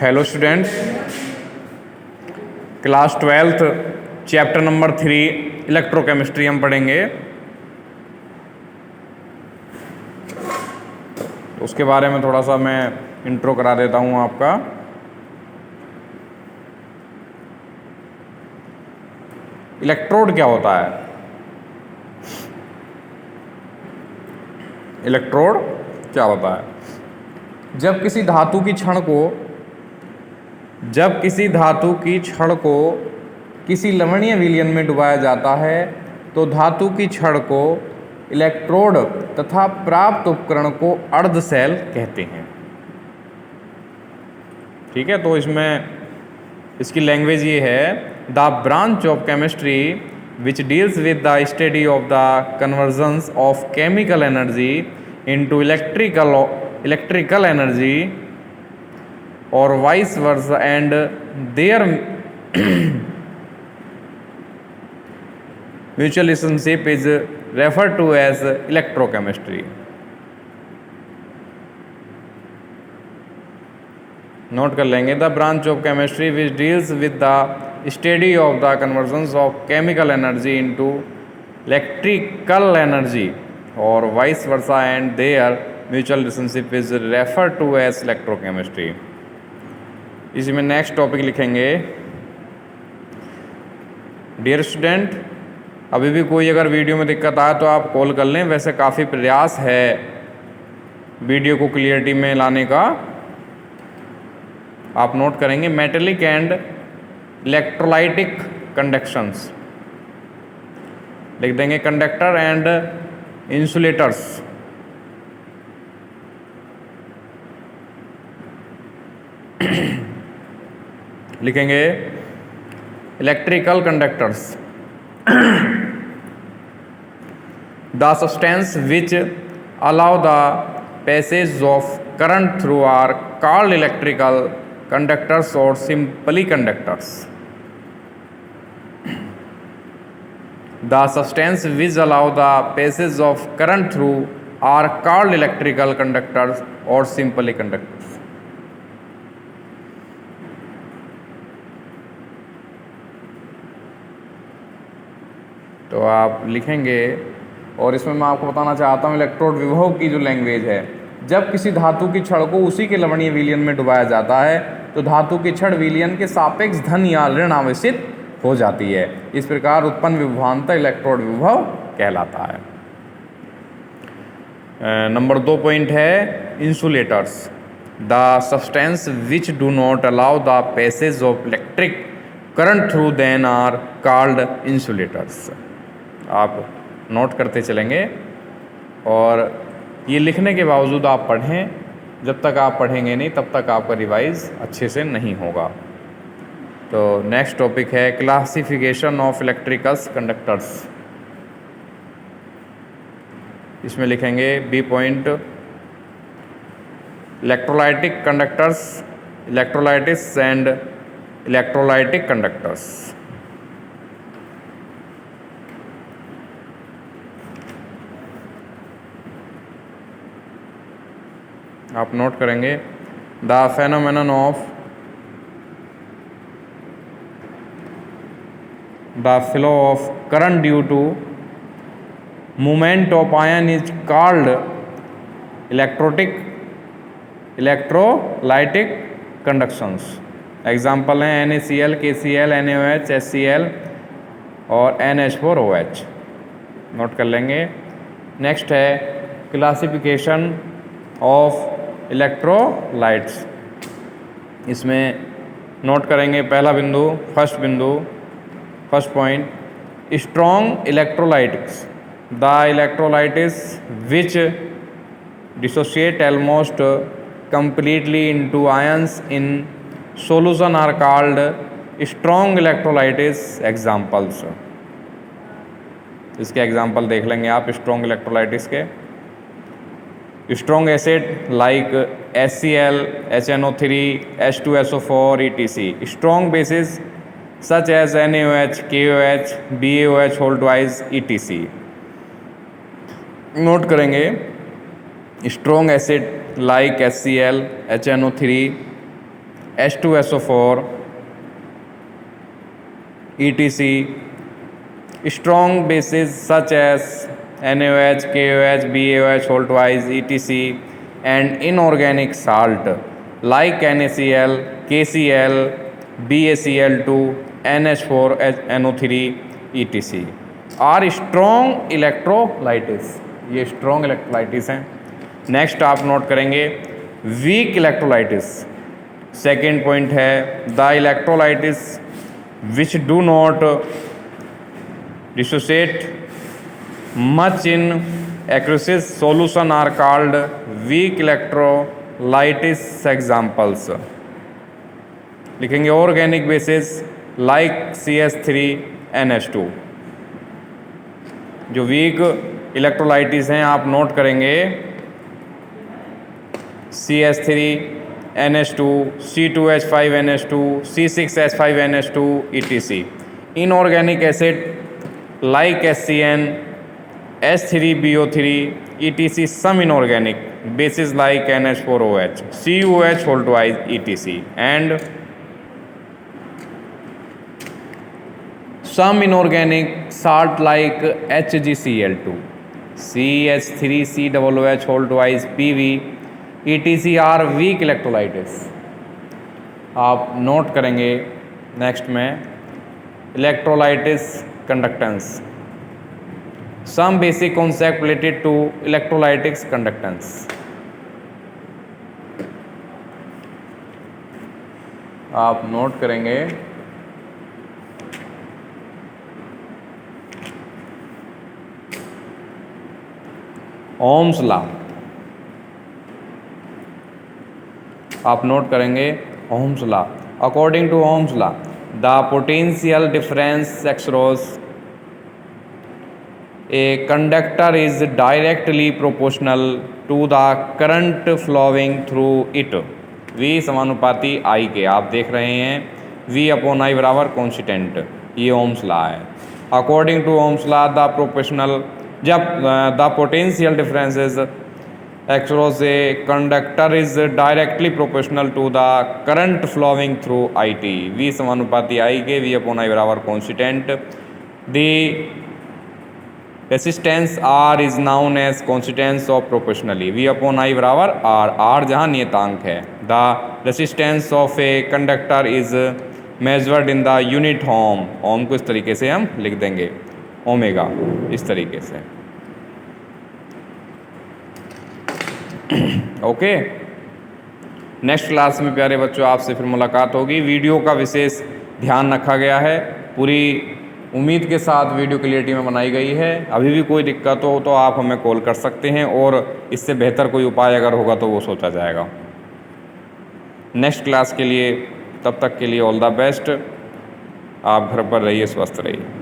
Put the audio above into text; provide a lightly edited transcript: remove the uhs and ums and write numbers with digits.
Hello students, class 12th chapter number 3 electrochemistry हम पढ़ेंगे। उसके बारे में थोड़ा सा मैं इंट्रो करा देता हूँ आपका। इलेक्ट्रोड क्या होता है? इलेक्ट्रोड क्या होता है? जब किसी धातु की छड़ को किसी लवणीय विलयन में डुबाया जाता है तो धातु की छड़ को इलेक्ट्रोड तथा प्राप्त उपकरण को अर्धशैल कहते हैं। ठीक है, तो इसमें इसकी लैंग्वेज ये है, the branch of chemistry which deals with the study of the conversions of chemical energy into electrical energy और vice versa and their mutual relationship is referred to as electrochemistry. Note कर लेंगे, the branch of chemistry which deals with the study of the conversions of chemical energy into electrical energy और vice versa and their mutual relationship is referred to as electrochemistry. इसी में next topic लिखेंगे, dear student, अभी भी कोई अगर video में दिक्कत आए तो आप कॉल कर लें। वैसे काफ़ी प्रयास है वीडियो को क्लियरिटी में लाने का। आप नोट करेंगे, मेटेलिक एंड इलेक्ट्रोलाइटिक कंडक्शंस लिख देंगे, कंडक्टर एंड इंसुलेटर्स। लिखेंगे electrical conductors. The substance which allow the passage of current through are called electrical conductors और simply conductors. The substance which allow the passage of current through are called electrical conductors और simply conductors. तो आप लिखेंगे, और इसमें मैं आपको बताना चाहता हूँ इलेक्ट्रोड विभव की जो लैंग्वेज है, जब किसी धातु की छड़ को उसी के लवणीय विलयन में डुबाया जाता है तो धातु की छड़ विलयन के सापेक्ष धन या ऋण आवेशित हो जाती है। इस प्रकार उत्पन्न विभवांतर इलेक्ट्रोड विभव कहलाता है। नंबर 2 पॉइंट है insulators. The substance which do not allow the passage of electric current through then are called insulators. आप नोट करते चलेंगे और ये लिखने के बावजूद आप पढ़ें। जब तक आप पढ़ेंगे नहीं तब तक आपका रिवाइज अच्छे से नहीं होगा। तो नेक्स्ट टॉपिक है क्लासिफिकेशन ऑफ इलेक्ट्रिकल्स कंडक्टर्स। इसमें लिखेंगे B point, electrolytic conductors, electrolytes and electrolytic conductors. आप नोट करेंगे, the phenomenon of the flow of current due to movement of ion is called electrolytic conductions. Example हैं NaCl, KCl, NaOH, HCl और NH4OH। Note कर लेंगे। Next है classification of electrolytes. इसमें note करेंगे पहला बिंदु, first point, strong electrolytes. The electrolytes which dissociate almost completely into ions in solution are called strong electrolytes। Examples, इसके एग्जाम्पल देख लेंगे आप स्ट्रॉन्ग इलेक्ट्रोलाइटिस के। Strong acid like HCl, HNO3, H2SO4 etc. Strong bases such as NaOH, KOH, BaOH whole twice etc. Note करेंगे strong acid like HCl, HNO3, H2SO4, etc. Strong bases such as NaOH, KOH, BaOH, whole twice, etc. and inorganic salt like NaCl, KCl, BaCl2, NH4, NO3, etc. are strong electrolytes. ये strong electrolytes हैं. Next आप note करेंगे weak electrolytes. Second point है the electrolytes which do not dissociate much in aqueous solution are called weak electrolytes. Examples लिखेंगे organic basis like CH3NH2. जो week इलेक्ट्रोलाइटिस हैं आप note करेंगे CH3NH2, C2H5NH2, C6H5NH2, etc. Inorganic acid like HCN, H3BO3, etc. Some inorganic bases like NH4OH, COH whole twice, etc. and some inorganic salt like HgCl2, CH3COOH whole twice, PV, etc. are weak electrolytes. आप note करेंगे next में electrolytic conductance. Some basic concept related to electrolytics conductance. आप note करेंगे Ohm's law. आप note करेंगे Ohm's law. According to Ohm's law the potential difference across a conductor is directly proportional to the current flowing through it. V समानुपाती I के आप देख रहे हैं V अपॉन I बराबर कॉन्स्टेंट. ये ओम्स लॉ है. According to Ohm's law the proportional जब the potential differences across a conductor is directly proportional to the current flowing through IT. V समानुपाती I के V अपॉन I बराबर constant. The resistance R is known as consistence of proportionally. V upon I बराबर R. R जहाँ नियतांक है. The resistance of a conductor is measured in the unit ohm. ओम को इस तरीके से हम लिख देंगे ओमेगा, इस तरीके से. ओके. नेक्स्ट क्लास में प्यारे बच्चों आपसे फिर मुलाकात होगी. वीडियो का विशेष ध्यान रखा गया है. पूरी उम्मीद के साथ वीडियो क्लियरिटी में बनाई गई है. अभी भी कोई दिक्कत हो तो आप हमें कॉल कर सकते हैं और इससे बेहतर कोई उपाय अगर होगा तो वो सोचा जाएगा. नेक्स्ट क्लास के लिए तब तक के लिए ऑल द बेस्ट. आप घर पर रहिए, स्वस्थ रहिए.